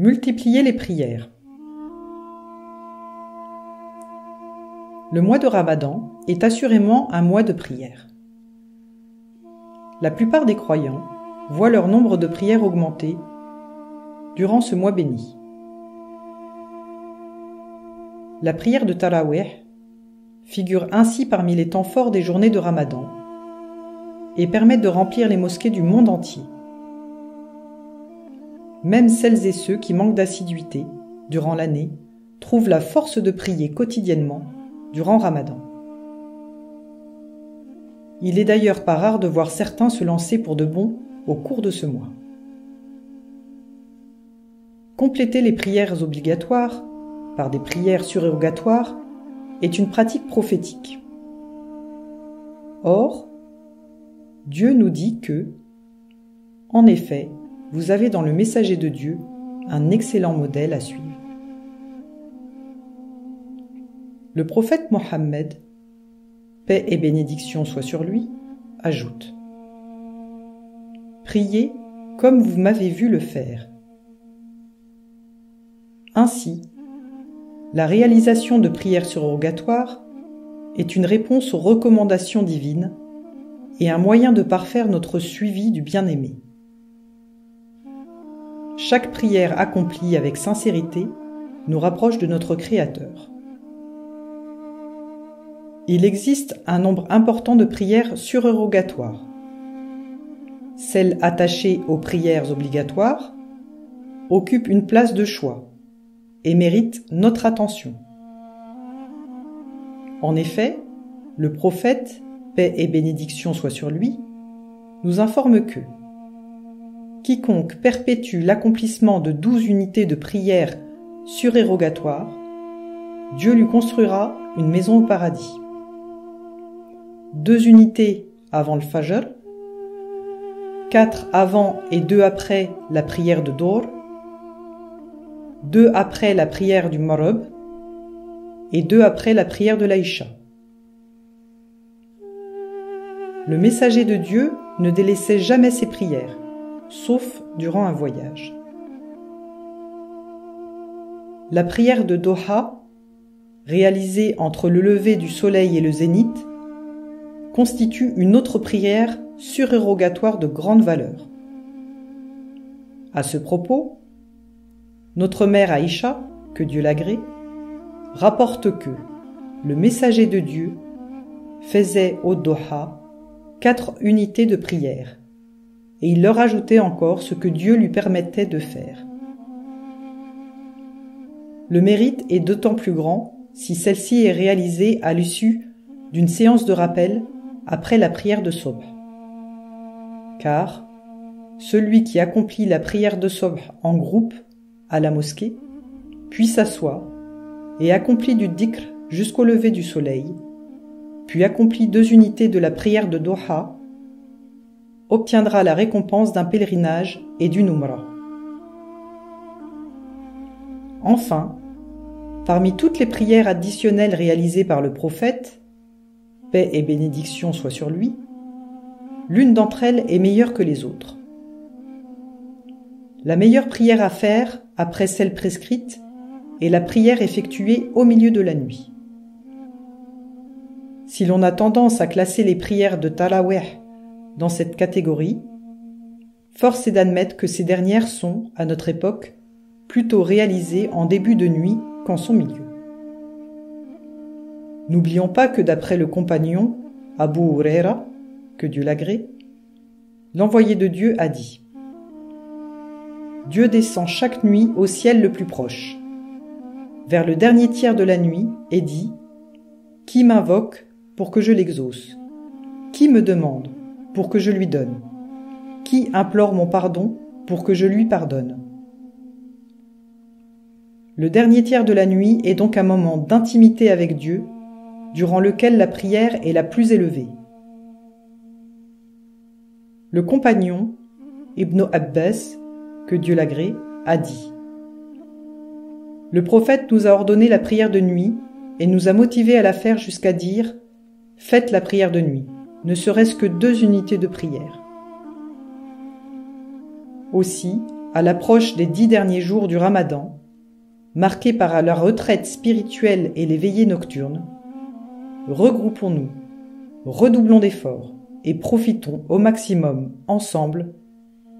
Multiplier les prières. Le mois de Ramadan est assurément un mois de prières. La plupart des croyants voient leur nombre de prières augmenter durant ce mois béni. La prière de Tarawih figure ainsi parmi les temps forts des journées de Ramadan et permet de remplir les mosquées du monde entier. Même celles et ceux qui manquent d'assiduité durant l'année trouvent la force de prier quotidiennement durant Ramadan. Il est d'ailleurs pas rare de voir certains se lancer pour de bon au cours de ce mois. Compléter les prières obligatoires par des prières surérogatoires est une pratique prophétique. Or, Dieu nous dit que, en effet, vous avez dans le messager de Dieu un excellent modèle à suivre. Le prophète Mohammed, paix et bénédiction soient sur lui, ajoute : priez comme vous m'avez vu le faire. Ainsi, la réalisation de prières surérogatoires est une réponse aux recommandations divines et un moyen de parfaire notre suivi du bien-aimé. Chaque prière accomplie avec sincérité nous rapproche de notre Créateur. Il existe un nombre important de prières surérogatoires. Celles attachées aux prières obligatoires occupent une place de choix et méritent notre attention. En effet, le prophète, paix et bénédiction soient sur lui, nous informe que quiconque perpétue l'accomplissement de 12 unités de prière surérogatoires, Dieu lui construira une maison au paradis. 2 unités avant le Fajr, 4 avant et 2 après la prière de Dor, 2 après la prière du Maghrib et 2 après la prière de l'Aïcha. Le messager de Dieu ne délaissait jamais ses prières, sauf durant un voyage. La prière de Doha, réalisée entre le lever du soleil et le zénith, constitue une autre prière surérogatoire de grande valeur. À ce propos, notre mère Aïcha, que Dieu l'agrée, rapporte que le messager de Dieu faisait au Doha 4 unités de prière, et il leur ajoutait encore ce que Dieu lui permettait de faire. Le mérite est d'autant plus grand si celle-ci est réalisée à l'issue d'une séance de rappel après la prière de Sobh. Car celui qui accomplit la prière de Sobh en groupe à la mosquée, puis s'assoit et accomplit du dhikr jusqu'au lever du soleil, puis accomplit 2 unités de la prière de Doha, obtiendra la récompense d'un pèlerinage et d'une umrah. Enfin, parmi toutes les prières additionnelles réalisées par le prophète, paix et bénédiction soient sur lui, l'une d'entre elles est meilleure que les autres. La meilleure prière à faire après celle prescrite est la prière effectuée au milieu de la nuit. Si l'on a tendance à classer les prières de Tarawih dans cette catégorie, force est d'admettre que ces dernières sont, à notre époque, plutôt réalisées en début de nuit qu'en son milieu. N'oublions pas que d'après le compagnon Abu Huraira, que Dieu l'agrée, l'envoyé de Dieu a dit : Dieu descend chaque nuit au ciel le plus proche, vers le dernier tiers de la nuit, et dit : qui m'invoque pour que je l'exauce ? Qui me demande pour que je lui donne ? Qui implore mon pardon pour que je lui pardonne ? Le dernier tiers de la nuit est donc un moment d'intimité avec Dieu, durant lequel la prière est la plus élevée. Le compagnon, Ibn Abbas, que Dieu l'agrée, a dit : le prophète nous a ordonné la prière de nuit et nous a motivés à la faire jusqu'à dire : faites la prière de nuit, ne serait-ce que 2 unités de prière. Aussi, À l'approche des 10 derniers jours du Ramadan, marqués par la retraite spirituelle et les veillées nocturnes, regroupons-nous, redoublons d'efforts et profitons au maximum, ensemble,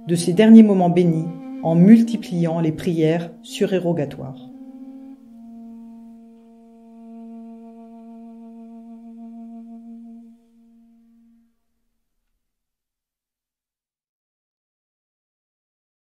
de ces derniers moments bénis en multipliant les prières surérogatoires.